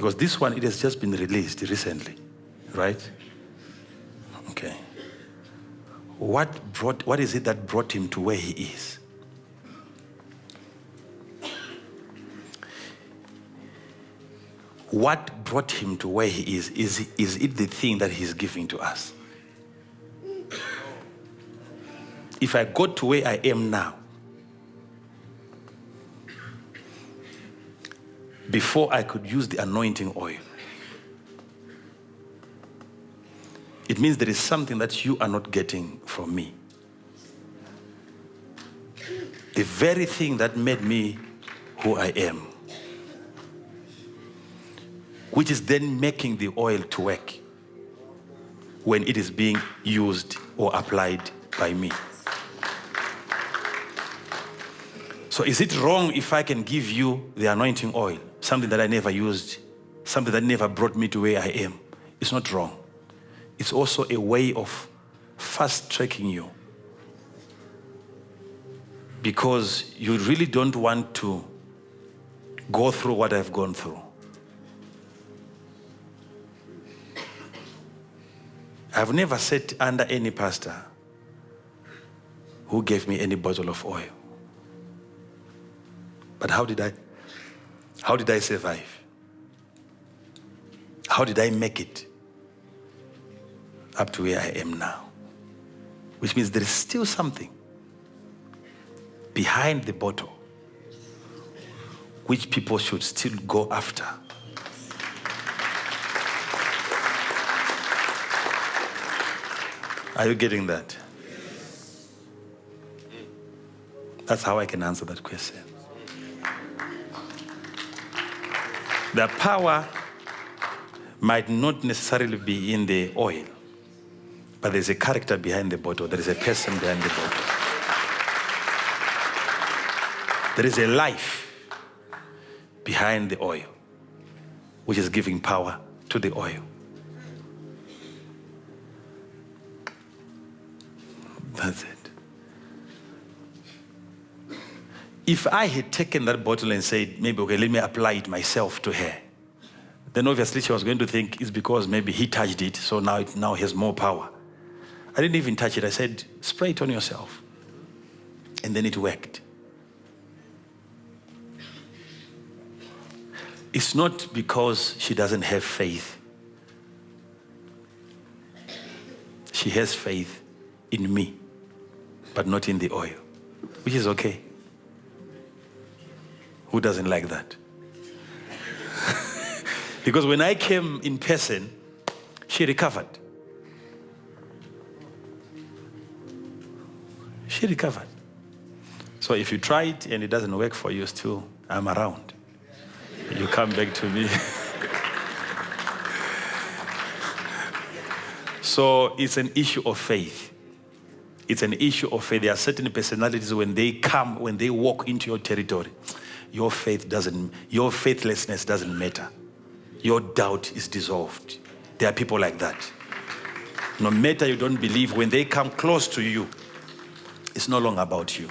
Because this one, it has just been released recently, right? Okay. What is it that brought him to where he is? What brought him to where he is? Is it the thing that he's giving to us? If I got to where I am now, before I could use the anointing oil, it means there is something that you are not getting from me. The very thing that made me who I am, which is then making the oil to work when it is being used or applied by me. So is it wrong if I can give you the anointing oil, something that I never used, something that never brought me to where I am? It's not wrong. It's also a way of fast-tracking you, because you really don't want to go through what I've gone through. I've never sat under any pastor who gave me any bottle of oil. But how did I survive? How did I make it up to where I am now? Which means there is still something behind the bottle which people should still go after. Are you getting that? That's how I can answer that question. The power might not necessarily be in the oil, but there's a character behind the bottle. There is a person behind the bottle. There is a life behind the oil, which is giving power to the oil. That's it. If I had taken that bottle and said, maybe, okay, let me apply it myself to her, then obviously she was going to think it's because maybe he touched it, so now it now has more power. I didn't even touch it. I said, spray it on yourself. And then it worked. It's not because she doesn't have faith. She has faith in me, but not in the oil, which is okay. Who doesn't like that? Because when I came in person, she recovered. She recovered. So if you try it and it doesn't work for you still, I'm around. You come back to me. So it's an issue of faith. It's an issue of faith. There are certain personalities when they come, when they walk into your territory, your faithlessness doesn't matter. Your doubt is dissolved. There are people like that. No matter you don't believe, when they come close to you, it's no longer about you.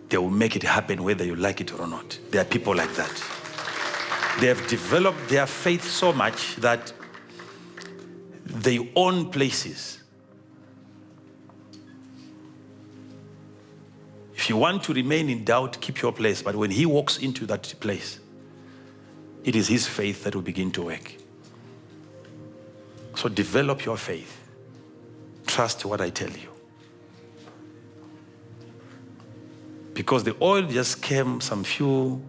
They will make it happen whether you like it or not. There are people like that. They have developed their faith so much that they own places. If you want to remain in doubt, keep your place. But when he walks into that place, it is his faith that will begin to work. So develop your faith. Trust what I tell you. Because the oil just came some few,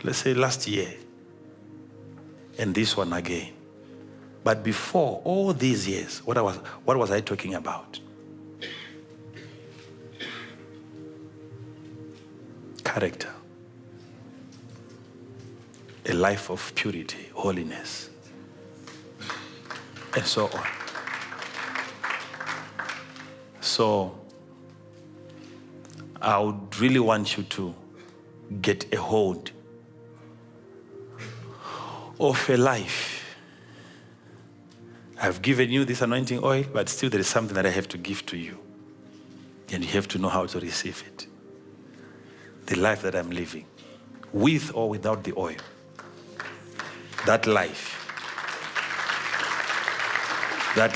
let's say last year. And this one again. But before all these years, what was I talking about? Character. A life of purity, holiness, and so on. So I would really want you to get a hold of a life. I've given you this anointing oil, but still there is something that I have to give to you. And you have to know how to receive it. The life that I'm living, with or without the oil. That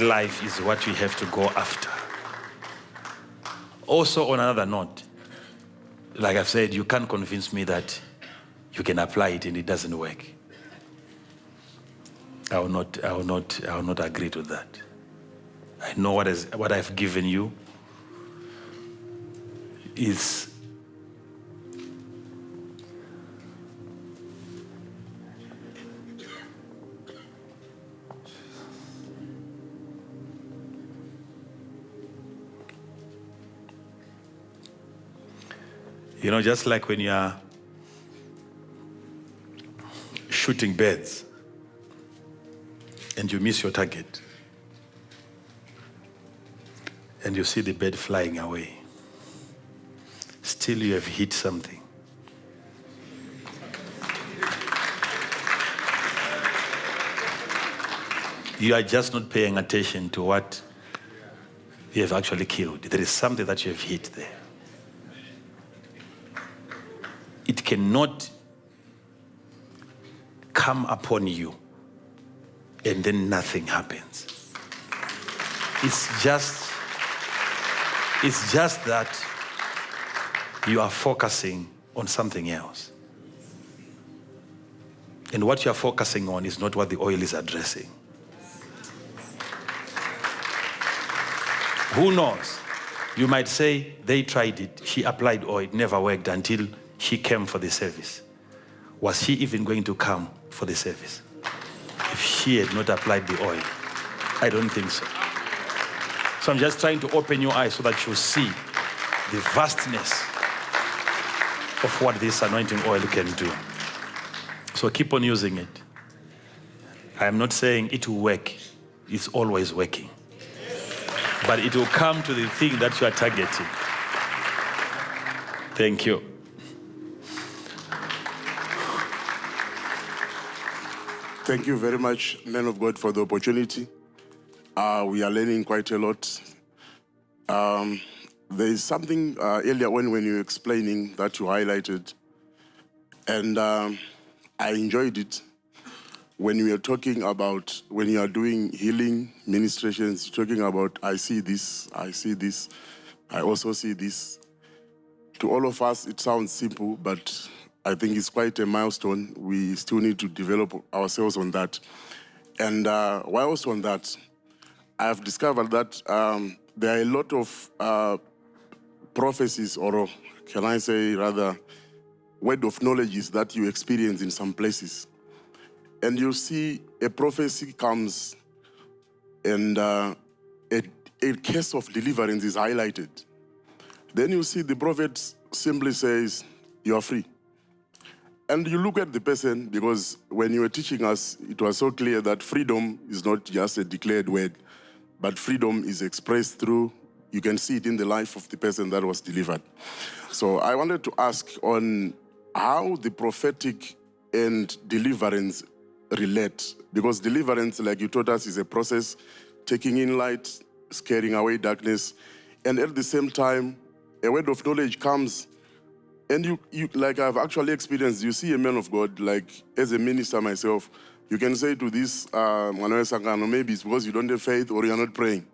life is what we have to go after. Also, on another note, like I've said, you can't convince me that you can apply it and it doesn't work. I will not agree to that. I know what I've given you is just like when you are shooting birds and you miss your target and you see the bird flying away. Still you have hit something. You are just not paying attention to what you have actually killed. There is something that you have hit there. It cannot come upon you and then nothing happens. It's just that you are focusing on something else. And what you are focusing on is not what the oil is addressing. Who knows? You might say, they tried it, she applied oil, it never worked until she came for the service. Was she even going to come for the service if she had not applied the oil? I don't think so. So I'm just trying to open your eyes so that you see the vastness of what this anointing oil can do. So keep on using it. I am not saying it will work. It's always working. But it will come to the thing that you are targeting. Thank you. Thank you very much, men of God, for the opportunity. We are learning quite a lot. There is something earlier when you were explaining that you highlighted, and I enjoyed it. When you were talking about when you are doing healing ministrations, talking about, I see this, I also see this. To all of us, it sounds simple, but I think it's quite a milestone. We still need to develop ourselves on that. And whilst on that, I have discovered that there are a lot of prophecies, or can I say rather, word of knowledge that you experience in some places. And you see a prophecy comes and a case of deliverance is highlighted. Then you see the prophet simply says, you are free. And you look at the person, because when you were teaching us, it was so clear that freedom is not just a declared word, but freedom is expressed through, you can see it in the life of the person that was delivered. So I wanted to ask on how the prophetic and deliverance relate, because deliverance, like you taught us, is a process, taking in light, scaring away darkness, and at the same time, a word of knowledge comes. And you like I've actually experienced, you see a man of God, like as a minister myself, you can say to this maybe it's because you don't have faith or you're not praying.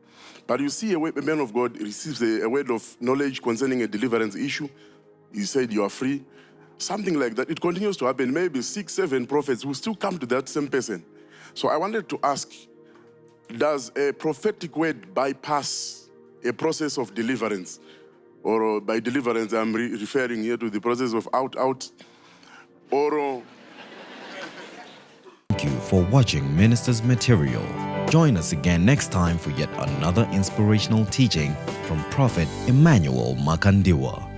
But you see a man of God receives a word of knowledge concerning a deliverance issue. He said, you are free. Something like that. It continues to happen. Maybe 6, 7 prophets will still come to that same person. So I wanted to ask, does a prophetic word bypass a process of deliverance? Or by deliverance, I'm referring here to the process of out. Or Thank you for watching Minister's Material. Join us again next time for yet another inspirational teaching from Prophet Emmanuel Makandiwa.